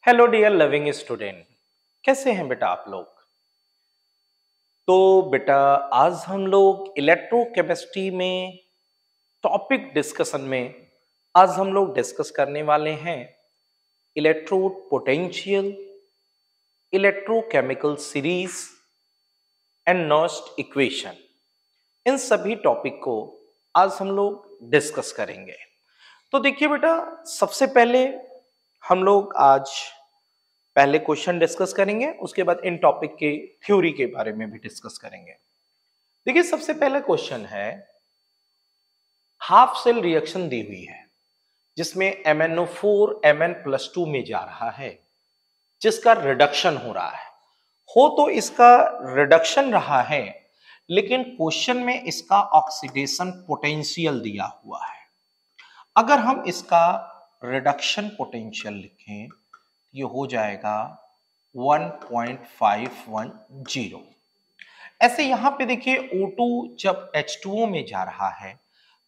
Hello dear loving student. कैसे हैं बेटा आप लोग। तो बेटा आज हम लोग इलेक्ट्रोकेमिस्ट्री में टॉपिक डिस्कशन में आज हम लोग डिस्कस करने वाले हैं electrode potential, electrochemical series and Nernst equation. इन सभी टॉपिक को आज हम लोग डिस्कस करेंगे। तो देखिए बेटा, सबसे पहले हम लोग आज पहले क्वेश्चन डिस्कस करेंगे, उसके बाद इन टॉपिक के थ्योरी के बारे में भी डिस्कस करेंगे। देखिए सबसे पहला क्वेश्चन है, हाफ सेल रिएक्शन दी हुई है जिसमें MnO4 Mn+2 में जा रहा है, जिसका रिडक्शन हो रहा है। हो तो इसका रिडक्शन रहा है, लेकिन क्वेश्चन में इसका ऑक्सीडेशन पोटेंशियल दिया हुआ है। अगर हम इसका रिडक्शन पोटेंशियल लिखें, ये हो जाएगा 1.510। ऐसे यहां पे देखिए O2 जब H2O में जा रहा है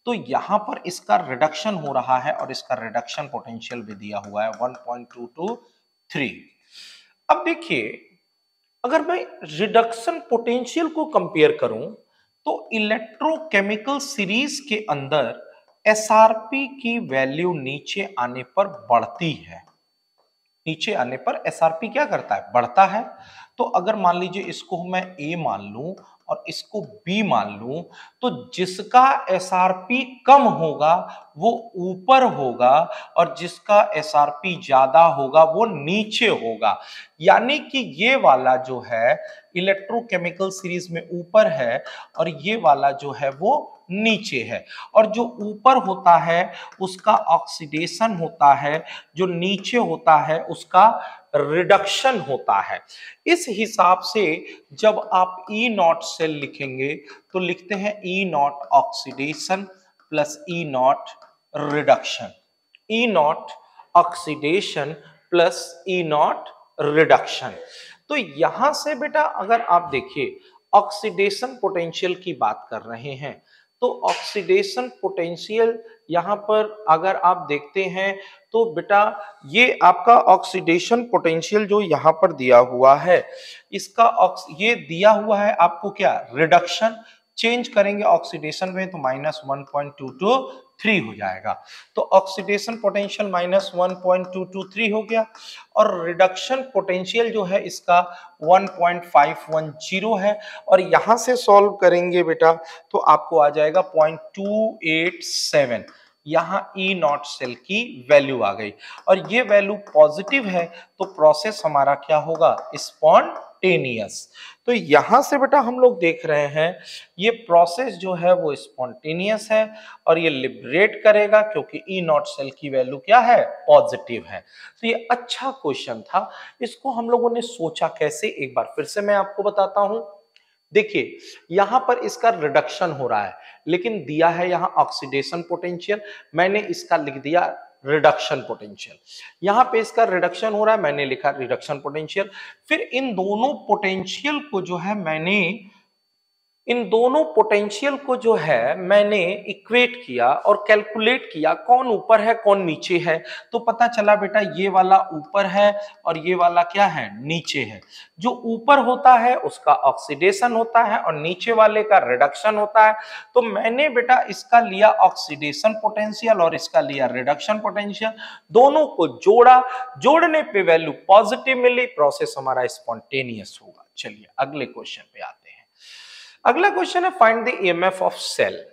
तो यहां पर इसका रिडक्शन हो रहा है और इसका रिडक्शन पोटेंशियल भी दिया हुआ है 1.223। अब देखिए, अगर मैं रिडक्शन पोटेंशियल को कंपेयर करूं तो इलेक्ट्रोकेमिकल सीरीज के अंदर एसआरपी की वैल्यू नीचे आने पर बढ़ती है। नीचे आने पर एसआरपी क्या करता है, बढ़ता है। तो अगर मान लीजिए इसको मैं ए मान लूं और इसको बी मान लूं, तो जिसका एसआरपी कम होगा वो ऊपर होगा और जिसका एसआरपी ज्यादा होगा वो नीचे होगा। यानी कि ये वाला जो है इलेक्ट्रोकेमिकल सीरीज में ऊपर है और ये वाला जो है वो नीचे है। और जो ऊपर होता है उसका ऑक्सीडेशन होता है, जो नीचे होता है उसका रिडक्शन होता है। इस हिसाब से जब आप ई नॉट सेल लिखेंगे तो लिखते हैं E naught oxidation plus E naught reduction. E naught oxidation plus E naught reduction. तो यहां से बेटा अगर आप देखिए ऑक्सीडेशन पोटेंशियल की बात कर रहे हैं, तो ऑक्सीडेशन पोटेंशियल यहां पर अगर आप देखते हैं तो बेटा ये आपका ऑक्सीडेशन पोटेंशियल जो यहां पर दिया हुआ है, इसका ये दिया हुआ है आपको क्या, रिडक्शन। चेंज करेंगे ऑक्सीडेशन में तो -1.223 हो जाएगा। तो ऑक्सीडेशन पोटेंशियल -1.223 हो गया और रिडक्शन पोटेंशियल जो है इसका 1.510 है। और यहां से सॉल्व करेंगे बेटा तो आपको आ जाएगा 0.287। यहां ई नॉट सेल की वैल्यू आ गई और ये वैल्यू पॉजिटिव है तो प्रोसेस हमारा क्या होगा, स्पॉन्टेनियस। तो यहां से बेटा हम लोग देख रहे हैं ये प्रोसेस जो है वो स्पॉन्टेनियस है और ये लिबरेट करेगा क्योंकि ई नॉट सेल की वैल्यू क्या है, पॉजिटिव है। तो ये अच्छा क्वेश्चन था। इसको हम लोगों ने सोचा कैसे, एक बार फिर से मैं आपको बताता हूं। देखिए यहां पर इसका रिडक्शन हो रहा है लेकिन दिया है यहां ऑक्सीडेशन पोटेंशियल, मैंने इसका लिख दिया रिडक्शन पोटेंशियल। यहां पे इसका रिडक्शन हो रहा है, मैंने लिखा रिडक्शन पोटेंशियल। फिर इन दोनों पोटेंशियल को जो है मैंने इन दोनों पोटेंशियल को जो है मैंने इक्वेट किया और कैलकुलेट किया कौन ऊपर है कौन नीचे है। तो पता चला बेटा ये वाला ऊपर है और ये वाला क्या है, नीचे है। जो ऊपर होता है उसका ऑक्सीडेशन होता है और नीचे वाले का रिडक्शन होता है। तो मैंने बेटा इसका लिया ऑक्सीडेशन पोटेंशियल और इसका लिया रिडक्शन पोटेंशियल, दोनों को जोड़ा, जोड़ने पे वैल्यू पॉजिटिव मिली, प्रोसेस हमारा स्पॉन्टेनियस होगा। चलिए अगले क्वेश्चन पे आते हैं। अगला क्वेश्चन है find the EMF of cell.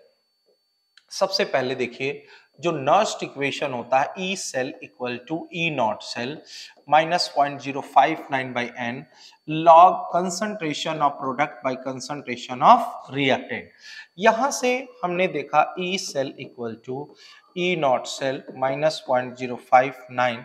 सबसे पहले देखिए जो नर्स्ट इक्वेशन होता है E cell equal to E naught cell minus 0.059 by n log concentration of product by concentration of reactant. यहां से हमने देखा E cell equal to E naught cell minus 0.059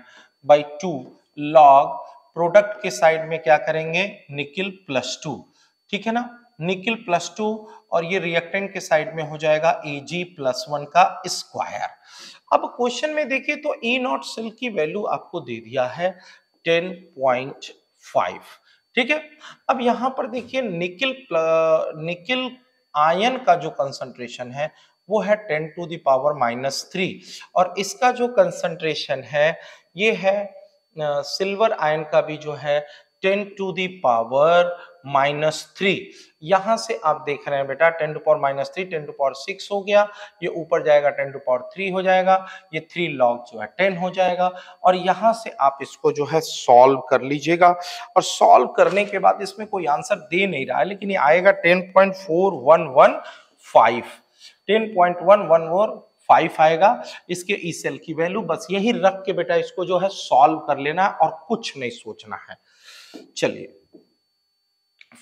by 2 log product के side में क्या करेंगे, निकिल +2, ठीक है ना, निकिल +2 और ये रिएक्टेंट के साइड में हो जाएगा Ag+1 का स्क्वायर। अब क्वेश्चन में देखिए तो ई नॉट सेल की वैल्यू आपको दे दिया है 10.5, ठीक है। अब यहां पर देखिए निकिल आयन का जो कंसंट्रेशन है वो है 10⁻³ और इसका जो कंसंट्रेशन है ये है सिल्वर आयन का भी जो है 10 टू दी पावर -3। यहां से आप देख रहे हैं बेटा 10 टू पावर -3 10 टू पावर 6 हो गया, ये ऊपर जाएगा 10 टू पावर 3 हो जाएगा, ये 3 लॉग जो है 10 हो जाएगा। और यहां से आप इसको जो है सॉल्व कर लीजिएगा, और सॉल्व करने के बाद इसमें कोई आंसर दे नहीं रहा है, लेकिन ये आएगा 10.4115 10.1115 आएगा इसके ई सेल की वैल्यू। बस यही रख के बेटा इसको जो है सॉल्व कर लेना है और कुछ नहीं सोचना है। चलिए,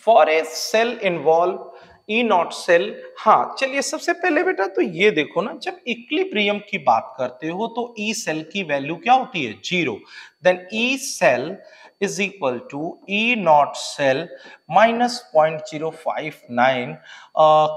for a cell involve E naught cell. हाँ चलिए, सबसे पहले बेटा तो ये देखो ना, जब इक्विलिब्रियम की बात करते हो तो ई सेल की वैल्यू क्या होती है? 0। Then E cell is equal to E naught cell minus 0.059।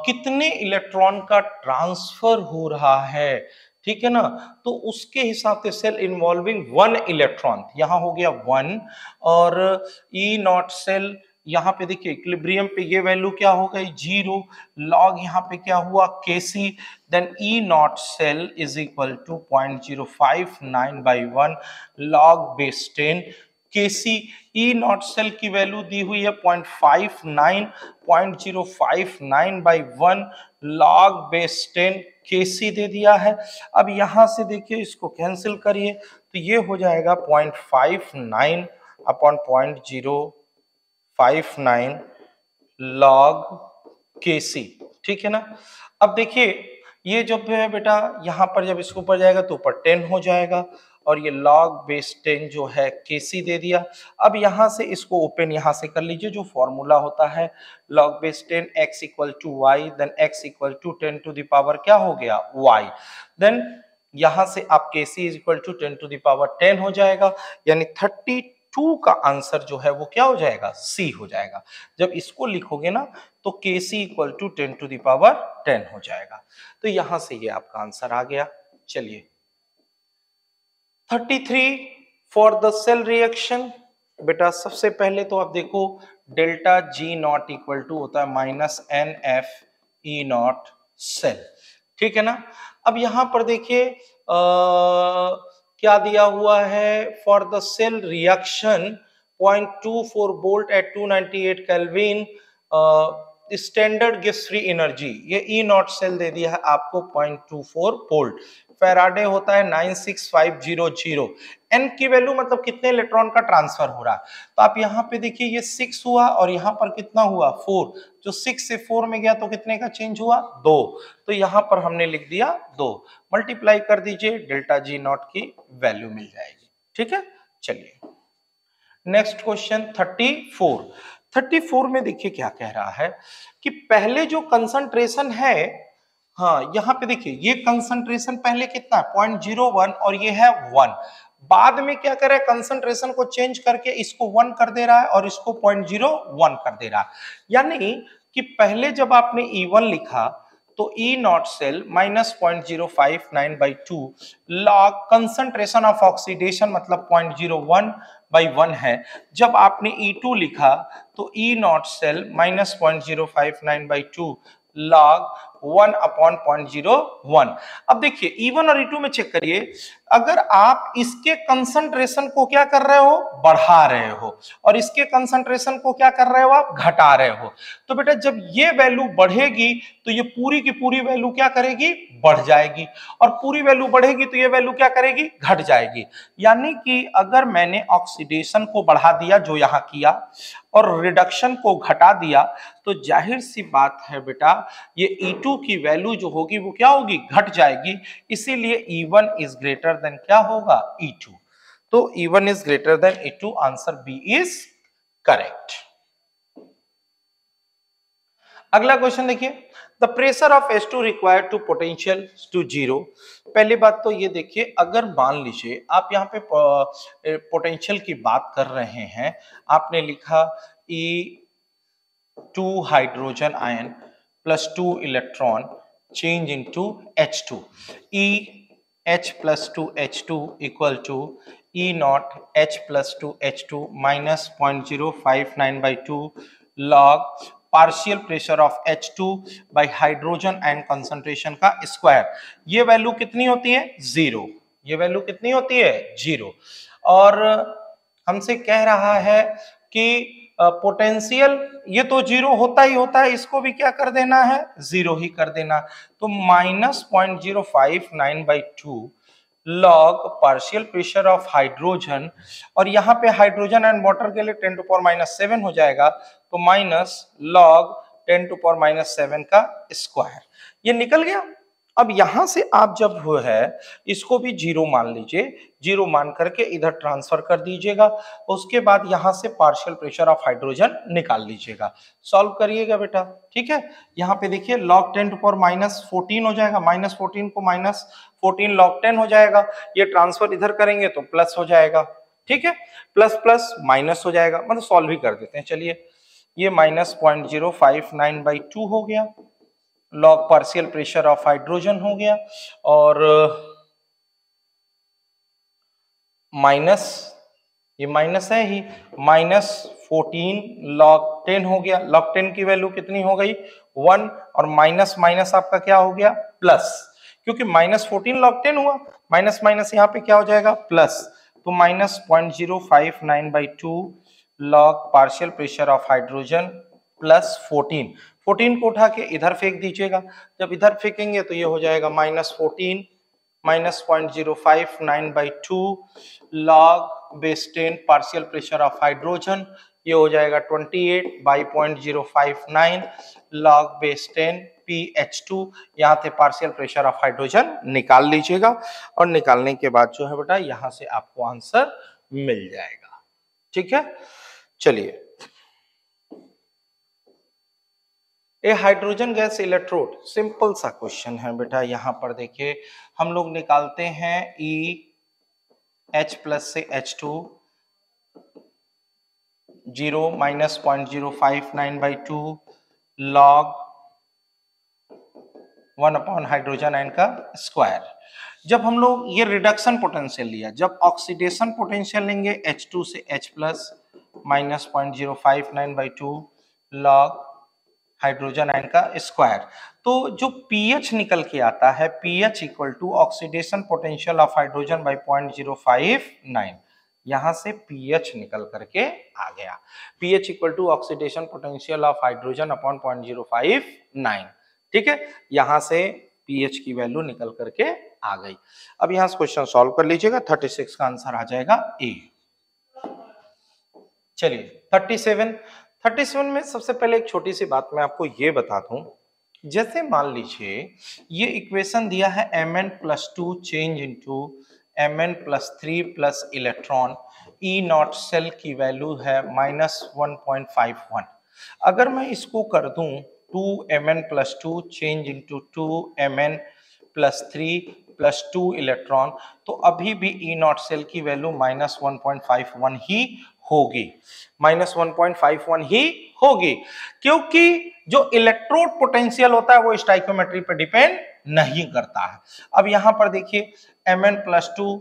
कितने इलेक्ट्रॉन का ट्रांसफर हो रहा है, ठीक है ना, तो उसके हिसाब से सेल इन्वॉल्विंग 1 इलेक्ट्रॉन, यहां हो गया 1, और ई नॉट सेल यहाँ पे देखिए इक्विलिब्रियम पे ये वैल्यू क्या हो गई? 0। लॉग यहाँ पे क्या हुआ? K C. Then E naught cell is equal to 0.059/1 log base 10 K C. E naught cell की वैल्यू दी हुई है 0.059/1 लॉग बेस 10 केसी दे दिया है। अब यहां से देखिए इसको कैंसिल करिए तो ये हो जाएगा 0.59 अपॉन 0.059 लॉग केसी, ठीक है ना। अब देखिए ये जब है बेटा यहां पर जब इसके ऊपर जाएगा तो ऊपर 10 हो जाएगा, और ये log बेस 10 जो है केसी दे दिया। अब यहां से इसको ओपन यहां से कर लीजिए, जो फॉर्मूला होता है log base 10 x equal to y, then x equal to 10 to the power क्या हो गया? y। देन यहां से आप K C is equal to 10 to the power 10 हो जाएगा, यानी 32 का आंसर जो है वो क्या हो जाएगा? सी हो जाएगा। जब इसको लिखोगे ना तो K C equal to 10 to the power 10 हो जाएगा। तो यहां से ये आपका आंसर आ गया। चलिए 33 फॉर द सेल रिएक्शन। बेटा सबसे पहले तो आप देखो delta G naught equal to होता है minus n F E naught cell, ठीक है ना। अब यहां पर देखिए क्या दिया हुआ है? For the cell reaction 0.24 volt at 298 kelvin standard gives free energy. ये ई नॉट सेल दे दिया है आपको 0.24 वोल्ट। फेराडे होता है 96500। एन की वैल्यू मतलब कितने इलेक्ट्रॉन का ट्रांसफर हो रहा है। तो आप यहाँ पे देखिए ये 6 हुआ और यहाँ पर कितना हुआ? 4। जो 6 से 4 में गया तो कितने का चेंज हुआ? 2। तो यहाँ पर हमने लिख दिया 2। मल्टीप्लाई कर दीजिए, डेल्टा जी नॉट की वैल्यू मिल जाएगी, ठीक है। चलिए नेक्स्ट क्वेश्चन 34 में देखिए क्या कह रहा है कि पहले जो कंसंट्रेशन है, हाँ यहाँ पे देखिए ये कंसंट्रेशन पहले कितना है? 0.01 और ये है 1। बाद में क्या कर रहा है? कंसंट्रेशन को चेंज करके इसको 1 कर दे रहा है और इसको 0.01 कर दे रहा है। यानी कि पहले जब आपने E1 लिखा तो E naught cell minus 0.059/2 log concentration of oxidation मतलब 0.01/1 है। जब आपने E2 लिखा तो E naught cell minus 0.059/2 log 1/0.01। अब देखिए E1 और E2 में चेक करिए, अगर आप इसके कंसंट्रेशन को क्या कर रहे हो? बढ़ा रहे हो, और इसके कंसंट्रेशन को क्या कर रहे हो? आप घटा रहे हो। तो बेटा जब ये वैल्यू बढ़ेगी तो ये पूरी की पूरी वैल्यू क्या करेगी? बढ़ जाएगी, और पूरी वैल्यू बढ़ेगी तो ये वैल्यू क्या करेगी? घट जाएगी। यानी कि अगर मैंने ऑक्सीडेशन को बढ़ा दिया जो यहां किया और रिडक्शन को घटा दिया, तो जाहिर सी बात है बेटा ये E2 की वैल्यू जो होगी वो क्या होगी? घट जाएगी। इसीलिए E1 इज ग्रेटर देन क्या होगा? E2। तो E1 is greater than E2, answer B is correct. अगला क्वेश्चन देखिए, the pressure of H2 required to potential to 0। पहली बात तो ये देखिए, अगर मान लीजिए आप यहाँ पे पोटेंशियल की बात कर रहे हैं, आपने लिखा E2 hydrogen ion plus 2 electron change into H2, EH plus 2 H2 equal to E naught H plus 2 H2 minus 0.059/2 log partial pressure of H2 by hydrogen ion concentration का स्क्वायर। ये वैल्यू कितनी होती है? 0। ये वैल्यू कितनी होती है? 0। और हमसे कह रहा है कि पोटेंशियल ये तो जीरो होता ही होता है, इसको भी क्या कर देना है, जीरो ही कर देना। तो -0.059/2 log partial pressure of hydrogen, और यहाँ पे हाइड्रोजन एंड वाटर के लिए 10⁻⁷ हो जाएगा, तो माइनस लॉग 10⁻⁷ का स्क्वायर, ये निकल गया। अब यहां से आप जब वो है इसको भी जीरो मान लीजिए, जीरो मान करके इधर ट्रांसफर कर दीजिएगा, उसके बाद यहां से पार्शियल प्रेशर ऑफ हाइड्रोजन निकाल लीजिएगा, सॉल्व करिएगा बेटा। ठीक है, यहाँ पे देखिए log 10⁻⁻14 हो जाएगा, -14 को -14 log 10 हो जाएगा, ये ट्रांसफर इधर करेंगे तो प्लस हो जाएगा। ठीक है, प्लस प्लस माइनस हो जाएगा, मतलब सॉल्व ही कर देते हैं। चलिए, ये -0.059/2 हो गया, log partial pressure of hydrogen हो गया, और माइनस, ये माइनस है ही, -14 log 10 हो गया। log 10 की वैल्यू कितनी हो गई, 1, और माइनस माइनस आपका क्या हो गया, प्लस, क्योंकि -14 log 10 हुआ, माइनस माइनस यहाँ पे क्या हो जाएगा, प्लस, तो -0.059/2 log partial pressure of hydrogen plus 14 को उठा के इधर फेंक दीजिएगा, जब इधर फेंकेंगे तो ये हो जाएगा -14 -0.059/2 log base 10 partial pressure of hydrogen, ये हो जाएगा 28/059 लॉग बेस 10 PH2। यहाँ से पार्शियल प्रेशर ऑफ हाइड्रोजन निकाल लीजिएगा, और निकालने के बाद जो है बेटा यहाँ से आपको आंसर मिल जाएगा। ठीक है, चलिए, ए हाइड्रोजन गैस इलेक्ट्रोड, सिंपल सा क्वेश्चन है बेटा। यहां पर देखिए हम लोग निकालते हैं H+ से H2, 0 -0.059/2 log 1 हाइड्रोजन आयन का स्क्वायर। जब हम लोग ये रिडक्शन पोटेंशियल लिया, जब ऑक्सीडेशन पोटेंशियल लेंगे H2 से H+ -0.059/2 log हाइड्रोजन आयन का स्क्वायर, तो जो पीएच निकल के आता है, pH equal to oxidation potential of hydrogen bye 0.059, यहां से पीएच निकल करके आ गया, pH equal to oxidation potential of hydrogen upon 0.059। ठीक है, यहां से पीएच की वैल्यू निकल करके आ गई। अब यहां से क्वेश्चन सॉल्व कर लीजिएगा, 36 का आंसर आ जाएगा ए। चलिए 37 में सबसे पहले एक छोटी सी बात मैं आपको ये बता दूं, जैसे मान लीजिए ये इक्वेशन दिया है Mn+2 change into Mn+3 plus electron, E0 cell की वैल्यू है -1.51। अगर मैं इसको कर दूं 2Mn+2 change into 2Mn+3 plus 2 electron, तो अभी भी E0 सेल की वैल्यू -1.51 ही होगी, -1.51 ही होगी, क्योंकि जो इलेक्ट्रोड पोटेंशियल होता है वो स्टाइकियोमेट्री पर डिपेंड नहीं करता है। अब यहां पर देखिए Mn+2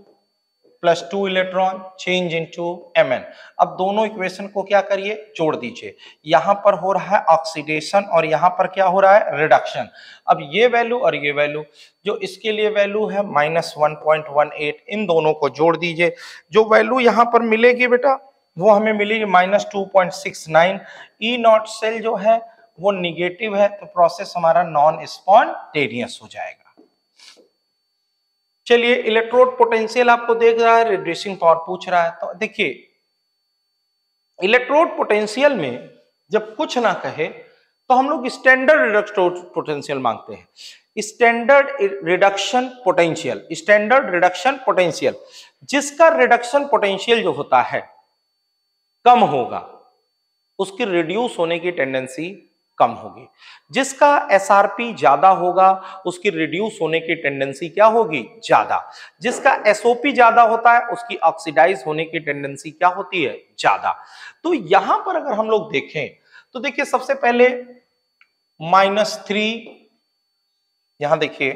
plus 2 electron change into Mn, अब दोनों इक्वेशन को क्या करिए, जोड़ दीजिए। यहां पर हो रहा है ऑक्सीडेशन और यहां पर क्या हो रहा है, रिडक्शन। अब ये वैल्यू और ये वैल्यू, जो इसके लिए वैल्यू है -1.18, इन दोनों को जोड़ दीजिए, जो वैल्यू यहां पर मिलेगी बेटा वो हमें मिलेगी -2.69। E0 सेल जो है वो निगेटिव है, तो प्रोसेस हमारा नॉन स्पॉन्टेनियस हो जाएगा। चलिए, इलेक्ट्रोड पोटेंशियल आपको देख रहा है, रिड्यूसिंग पावर पूछ रहा है, तो देखिए इलेक्ट्रोड पोटेंशियल में जब कुछ ना कहे तो हम लोग स्टैंडर्ड इलेक्ट्रोड पोटेंशियल मांगते हैं। Standard reduction potential, standard reduction potential, जिसका रिडक्शन पोटेंशियल जो होता है कम होगा उसकी रिड्यूस होने की टेंडेंसी कम होगी, जिसका एसआरपी ज्यादा होगा उसकी रिड्यूस होने की टेंडेंसी क्या होगी, ज्यादा, जिसका एसओपी ज्यादा होता है उसकी ऑक्सीडाइज होने की टेंडेंसी क्या होती है, ज्यादा। तो यहां पर अगर हम लोग देखें तो देखिए सबसे पहले -3, यहां देखिए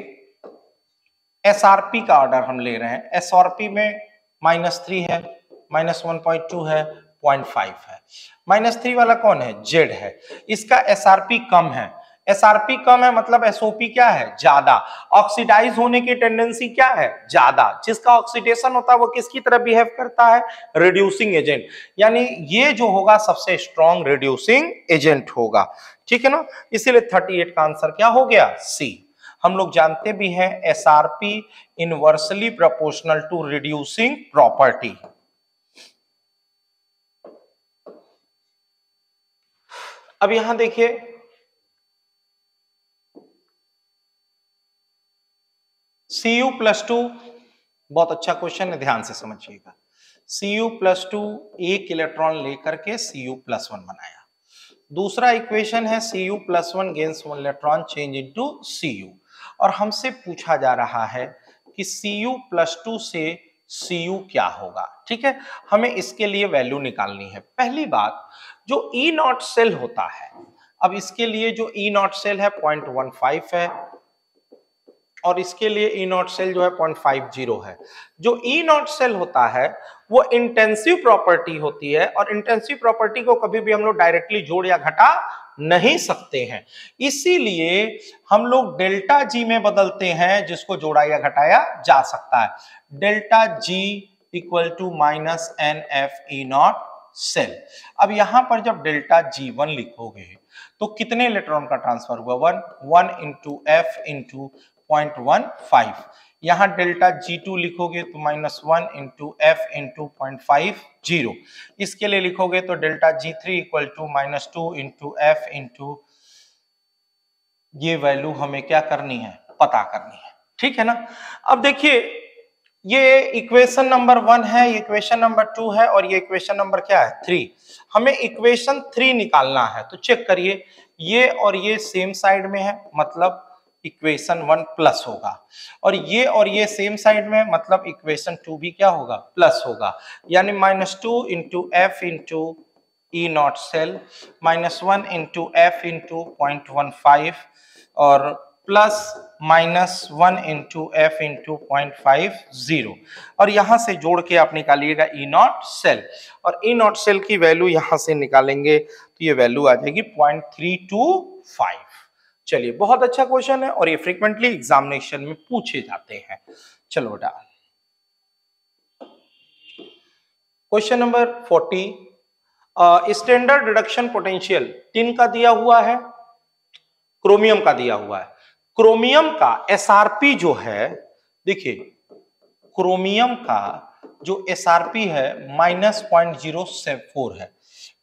एसआरपी का ऑर्डर हम ले रहे हैं, एसआरपी में -3 है, -1.2 है, 0.5 है। -3 वाला कौन है, जेड है, इसका एसआरपी कम है, एसआरपी कम है मतलब एसओपी क्या है, ज्यादा। ऑक्सीडाइज होने की टेंडेंसी क्या है, ज्यादा। जिसका ऑक्सीडेशन होता है वो किसकी तरह बिहेव करता है, रिड्यूसिंग एजेंट। यानी ये जो होगा सबसे स्ट्रॉन्ग रिड्यूसिंग एजेंट होगा, ठीक है ना। इसीलिए 38 का आंसर क्या हो गया, सी। हम लोग जानते भी हैं SRP inversely proportional to reducing property. अब यहां देखिए Cu+2 बहुत अच्छा क्वेश्चन है, ध्यान से समझिएगा। Cu+2 एक इलेक्ट्रॉन लेकर के Cu+1 बनाया। दूसरा इक्वेशन है Cu+1 gains 1 electron change into Cu, और हमसे पूछा जा रहा है कि Cu+2 से Cu क्या होगा, ठीक है। हमें इसके लिए वैल्यू निकालनी है। पहली बात, जो E0 सेल होता है, अब इसके लिए जो E0 सेल है 0.15 है, और इसके लिए E0 सेल जो है 0.50 है। जो E0 सेल होता है वो इंटेंसिव प्रॉपर्टी होती है, और इंटेंसिव प्रॉपर्टी को कभी भी हम लोग डायरेक्टली जोड़ या घटा नहीं सकते हैं, इसीलिए हम लोग डेल्टा जी में बदलते हैं, जिसको जोड़ा या घटाया जा सकता है। Delta G equal to -NF E0 cell. अब यहां पर जब डेल्टा G1 लिखोगे तो कितने इलेक्ट्रॉन का ट्रांसफर हुआ, 1 इंटू एफ इंटू 0.15। यहां डेल्टा G2 लिखोगे तो -1 इंटू एफ इंटू 0.50। इसके लिए लिखोगे तो delta G3 equal to -2 into F into, ये वैल्यू हमें क्या करनी है, पता करनी है, ठीक है ना। अब देखिए ये इक्वेशन नंबर 1 है, ये इक्वेशन नंबर 2 है, और ये इक्वेशन नंबर क्या है, 3। हमें इक्वेशन 3 निकालना है, तो चेक करिए ये और ये सेम साइड में है, मतलब इक्वेशन 1 प्लस होगा, और ये सेम साइड में, मतलब इक्वेशन 2 भी क्या होगा, प्लस होगा। यानी -2 into F into E0 cell, -1 into F into 0.15, और प्लस -1 इंटू एफ इंटू 0.50, और यहां से जोड़ के आप निकालिएगा E0 सेल, और E0 सेल की वैल्यू यहां से निकालेंगे तो ये वैल्यू आ जाएगी 0.325। चलिए, बहुत अच्छा क्वेश्चन है, और ये फ्रीक्वेंटली एग्जामिनेशन में पूछे जाते हैं। चलो बेटा, question number 40, standard reduction potential tin का दिया हुआ है, क्रोमियम का दिया हुआ है। क्रोमियम का एसआरपी जो है, देखिए क्रोमियम का जो एसआरपी है -0.04 है,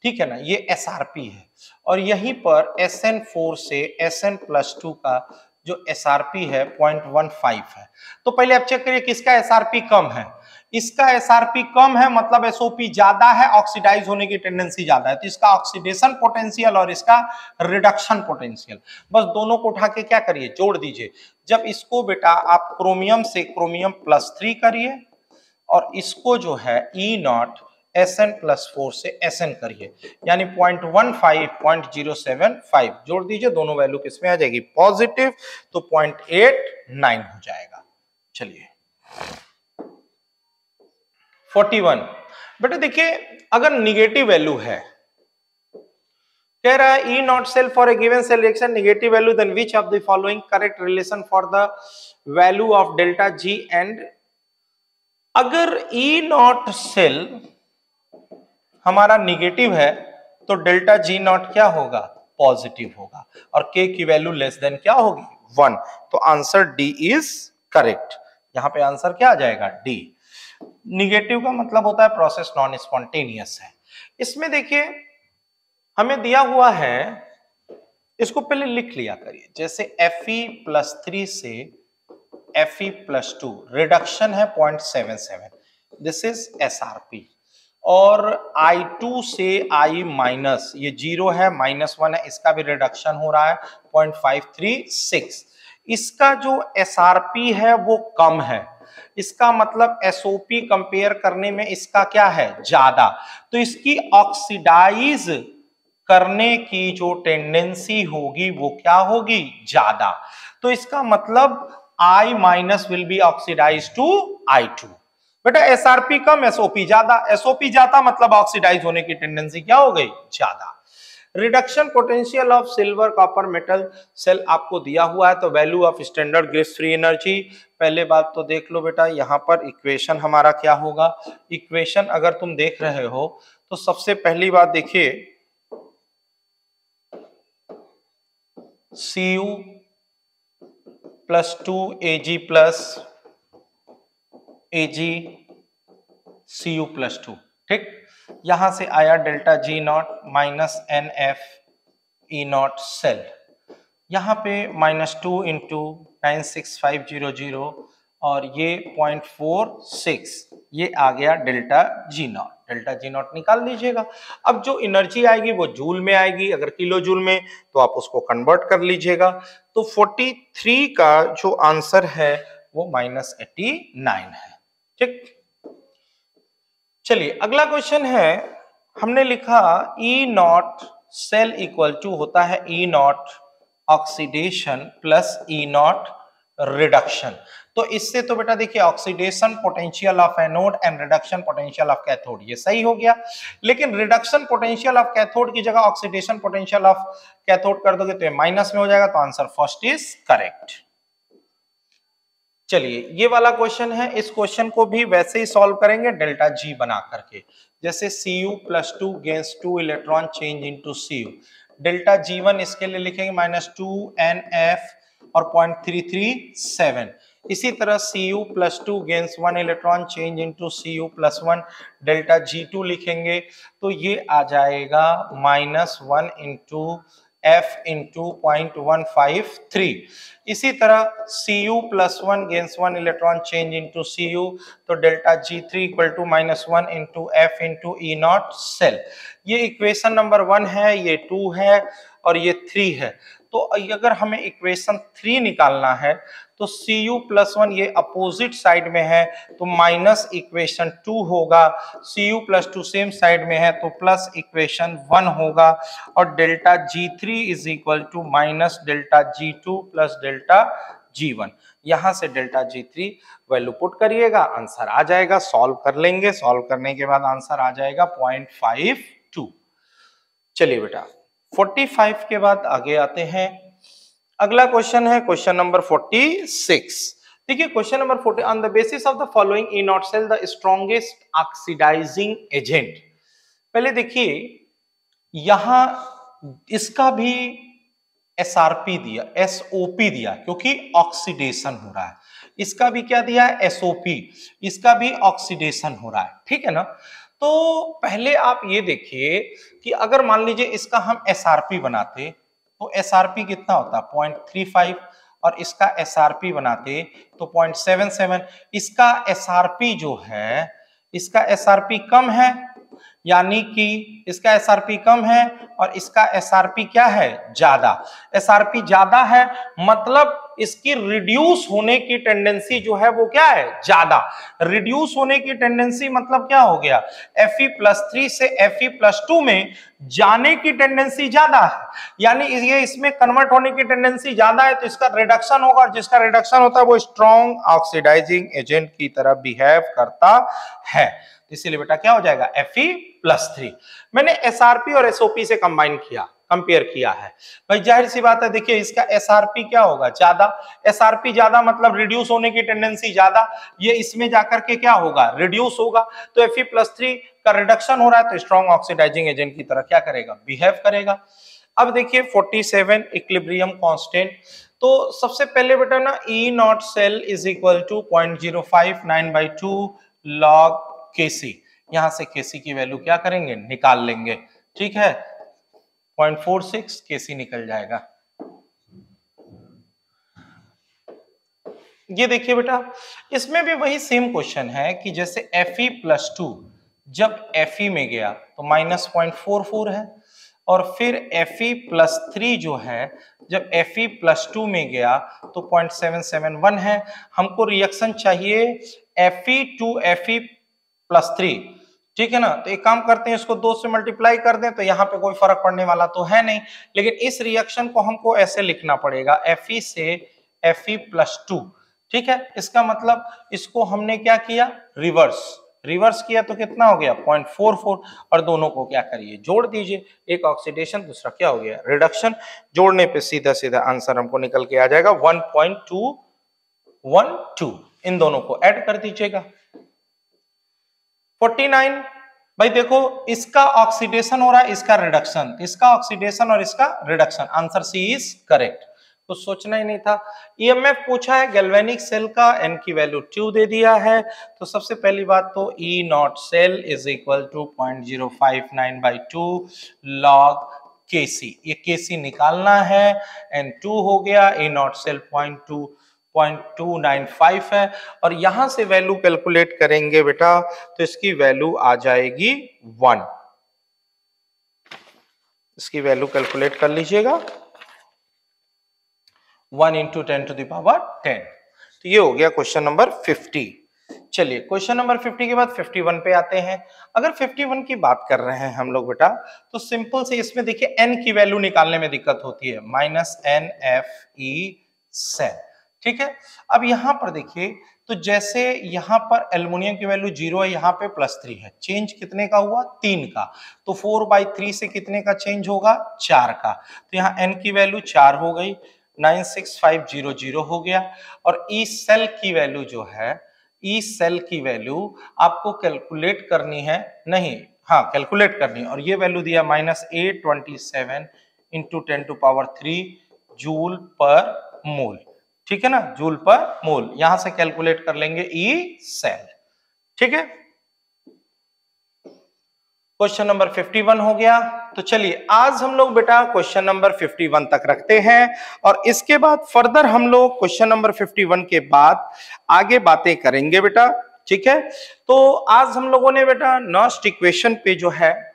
ठीक है ना, ये एसआरपी है, और यहीं पर SN4 से SN+2 का जो एसआरपी है 0.15 है। तो पहले आप चेक करिए किसका एसआरपी कम है, इसका एसआरपी कम है, मतलब एसओपी ज्यादा है, ऑक्सीडाइज होने की टेंडेंसी ज्यादा है, तो इसका ऑक्सीडेशन पोटेंशियल और इसका रिडक्शन पोटेंशियल, बस दोनों को उठा के क्या करिए, जोड़ दीजिए। जब इसको बेटा आप क्रोमियम से क्रोमियम+3 करिए, और इसको जो है E0 SN+4 से SN करिए, यानी 0.15 जोड़ दीजिए, दोनों वैल्यू किसमें आ जाएगी, पॉजिटिव, तो 0.89 हो जाएगा। चलिए 41, बेटा देखिए अगर निगेटिव वैल्यू है, कह रहा है E0 cell for a given cell reaction negative value, then which of the following correct relation for the value of delta G and, अगर E0 सेल हमारा निगेटिव है तो डेल्टा G0 क्या होगा, पॉजिटिव होगा, और K की वैल्यू लेस देन क्या होगी, 1। तो आंसर डी इज करेक्ट। यहां पे आंसर क्या आ जाएगा, डी। निगेटिव का मतलब होता है प्रोसेस नॉन स्पॉन्टेनियस है। इसमें देखिए हमें दिया हुआ है, इसको पहले लिख लिया करिए, जैसे Fe+3 से Fe+2 रिडक्शन है 0.77, दिस इज एसआरपी, और I2 से I- ये 0 है, -1 है, इसका भी रिडक्शन हो रहा है 0.536। इसका जो एसआरपी है वो कम है, इसका मतलब एसओपी कंपेयर करने में इसका क्या है, ज्यादा, तो इसकी ऑक्सीडाइज करने की जो टेंडेंसी होगी वो क्या होगी, ज्यादा, तो इसका मतलब I- will be oxidize to I2। बेटा एसआरपी कम, एसओपी ज्यादा, एसओपी ज्यादा मतलब ऑक्सीडाइज होने की टेंडेंसी क्या हो गई, ज्यादा। Reduction potential of silver copper metal cell आपको दिया हुआ है, तो value of standard grace free energy. पहले बात तो देख लो बेटा, यहाँ पर इक्वेशन हमारा क्या होगा। इक्वेशन अगर तुम देख रहे हो तो सबसे पहली बात देखिए, Cu plus 2 Ag plus Ag Cu plus 2, ठीक। यहां से आया delta G naught minus NF E naught cell, यहाँ पे -2 इंटू 96500 और ये 0.46, ये आ गया delta G not. Delta G not निकाल लीजिएगा। अब जो एनर्जी आएगी वो जूल में आएगी, अगर किलो जूल में तो आप उसको कन्वर्ट कर लीजिएगा। तो 43 का जो आंसर है वो -89 है, ठीक। चलिए अगला क्वेश्चन है, हमने लिखा E naught cell equal to होता है E naught oxidation plus E naught reduction. तो इससे तो बेटा देखिए oxidation potential of anode and reduction potential of cathode, ये सही हो गया। लेकिन रिडक्शन पोटेंशियल ऑफ कैथोड की जगह ऑक्सीडेशन पोटेंशियल ऑफ कैथोड कर दोगे तो ये माइनस में हो जाएगा, तो आंसर फर्स्ट इज करेक्ट। चलिए ये वाला क्वेश्चन है, इस क्वेश्चन को भी वैसे ही सॉल्व करेंगे डेल्टा G बना करके। जैसे Cu plus 2 gains 2 electron change into Cu, delta G1 इसके लिए लिखेंगे -2NF और 0.337। इसी तरह Cu plus 2 gains 1 electron change into Cu plus 1, delta G2 लिखेंगे तो ये आ जाएगा -1 इंटू F इंटू 0.153। इसी तरह Cu plus 1 gains 1 electron change into Cu, तो delta G3 equal to -1 into F into E naught cell. ये इक्वेशन नंबर 1 है, ये 2 है और ये 3 है। तो अगर हमें इक्वेशन 3 निकालना है तो Cu प्लस 1 ये अपोजिट साइड में है तो माइनस इक्वेशन 2 होगा, Cu प्लस 2 सेम साइड में है तो प्लस इक्वेशन 1 होगा, और delta G3 is equal to minus delta G2 plus delta G1। यहां से डेल्टा G3 वैल्यू पुट करिएगा, आंसर आ जाएगा। सॉल्व कर लेंगे, सॉल्व करने के बाद आंसर आ जाएगा 0.52। चलिए बेटा 45 के बाद आगे आते हैं। अगला क्वेश्चन है क्वेश्चन नंबर 46। देखिए question number 40, on the basis of the following E naught cell the strongest oxidizing agent. पहले देखिए यहां इसका भी एसआरपी दिया, एसओपी दिया, क्योंकि ऑक्सीडेशन हो रहा है। इसका भी क्या दिया है, एसओपी, इसका भी ऑक्सीडेशन हो रहा है, ठीक है ना। तो पहले आप ये देखिए कि अगर मान लीजिए इसका हम एसआरपी बनाते तो एसआरपी कितना होता, 0.35, और इसका एसआरपी बनाते तो 0.77। इसका एसआरपी जो है, इसका एसआरपी कम है, यानी कि इसका एसआरपी कम है और इसका एसआरपी क्या है, ज्यादा। एसआरपी ज्यादा है मतलब इसकी रिड्यूस होने की टेंडेंसी जो है वो क्या है, ज्यादा। रिड्यूस होने की टेंडेंसी मतलब क्या हो गया, Fe+3 से Fe+2 में जाने की टेंडेंसी ज्यादा है, यानी ये इसमें कन्वर्ट होने की टेंडेंसी ज्यादा है, तो इसका रिडक्शन होगा, और जिसका रिडक्शन होता है वो स्ट्रॉन्ग ऑक्सीडाइजिंग एजेंट की तरह बिहेव करता है। इसीलिए बेटा क्या हो जाएगा, Fe+3। मैंने एसआरपी और एसओपी से कंबाइन किया, कंपेयर किया है भाई, जाहिर सी बात है। देखिए इसका एसआरपी क्या होगा, ज्यादा। एसआरपी ज्यादा मतलब रिड्यूस होने की टेंडेंसी ज्यादा, ये इसमें जाकर के क्या होगा, रिड्यूस होगा। तो Fe+3 का रिडक्शन हो रहा है तो स्ट्रॉन्ग ऑक्सीडाइजिंग एजेंट की तरह क्या करेगा, बिहेव करेगा। अब देखिए 47 इक्विलिब्रियम कांस्टेंट। तो सबसे पहले बेटा ना E naught cell is equal to 0.0592 log Kc। यहां से Kc की वैल्यू क्या करेंगे, निकाल लेंगे, ठीक है। 0.46 Kc निकल जाएगा। ये देखिए बेटा इसमें भी वही सेम क्वेश्चन है कि जैसे Fe+2 जब Fe में गया तो -0.44 है, और फिर Fe+3 जो है जब Fe+2 में गया तो 0.771 है। हमको रिएक्शन चाहिए Fe to Fe+3, ठीक है ना। तो एक काम करते हैं, इसको 2 से मल्टीप्लाई कर दें तो यहाँ पे कोई फर्क पड़ने वाला तो है नहीं, लेकिन इस रिएक्शन को हमको ऐसे लिखना पड़ेगा, Fe से Fe+2, ठीक है। इसका मतलब इसको हमने क्या किया, रिवर्स, रिवर्स किया तो कितना हो गया 0.44 और दोनों को क्या करिए जोड़ दीजिए, एक ऑक्सीडेशन दूसरा क्या हो गया रिडक्शन, जोड़ने पे सीधा सीधा आंसर हमको निकल के आ जाएगा 1.212, इन दोनों को ऐड कर दीजिएगा। 49 भाई देखो इसका ऑक्सीडेशन हो रहा है इसका रिडक्शन, इसका ऑक्सीडेशन और इसका reduction, answer C is correct, कुछ सोचना ही नहीं था। ईएमएफ पूछा है गैल्वेनिक सेल का, एन की वैल्यू 2 दे दिया है, तो सबसे पहली बात तो E naught cell is equal to 0.059/2 log Kc, ये Kc निकालना है, एन 2 हो गया, ई नॉट सेल 0.295 है, और यहां से वैल्यू कैलकुलेट करेंगे बेटा तो इसकी वैल्यू आ जाएगी 1, इसकी वैल्यू कैलकुलेट कर लीजिएगा 1 × 10⁻10। तो ये हो गया क्वेश्चन नंबर 50। चलिए क्वेश्चन नंबर 50 के बाद 51 पे आते हैं। अगर 51 की बात कर रहे हैं हम लोग बेटा तो सिंपल से इसमें देखिए n की वैल्यू निकालने में दिक्कत होती है, -NFe सेल, ठीक है। अब यहां पर देखिए तो जैसे यहां पर एल्युमिनियम की वैल्यू 0 है, यहां पे +3 है, चेंज कितने का हुआ 3 का, तो 4/3 से कितने का चेंज होगा 4 का, तो यहाँ n की वैल्यू 4 हो गई, 96500 हो गया, और ई सेल की वैल्यू जो है, ई सेल की वैल्यू आपको कैलकुलेट करनी है, नहीं हाँ कैलकुलेट करनी है, और ये वैल्यू दिया -827 × 10⁻3 जूल पर मोल, ठीक है ना, जूल पर मोल, यहां से कैलकुलेट कर लेंगे ई सेल, ठीक है। क्वेश्चन नंबर 51 हो गया। तो चलिए आज हम लोग बेटा क्वेश्चन नंबर 51 तक रखते हैं, और इसके बाद फर्दर हम लोग क्वेश्चन नंबर 51 के बाद आगे बातें करेंगे बेटा, ठीक है। तो आज हम लोगों ने बेटा नॉस्ट इक्वेशन पे जो है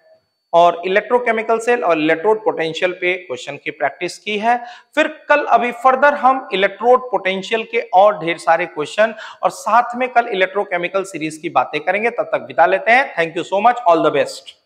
और इलेक्ट्रोकेमिकल सेल और इलेक्ट्रोड पोटेंशियल पे क्वेश्चन की प्रैक्टिस की है, फिर कल अभी फर्दर हम इलेक्ट्रोड पोटेंशियल के और ढेर सारे क्वेश्चन और साथ में कल इलेक्ट्रोकेमिकल सीरीज की बातें करेंगे। तब तक विदा लेते हैं, thank you so much, all the best.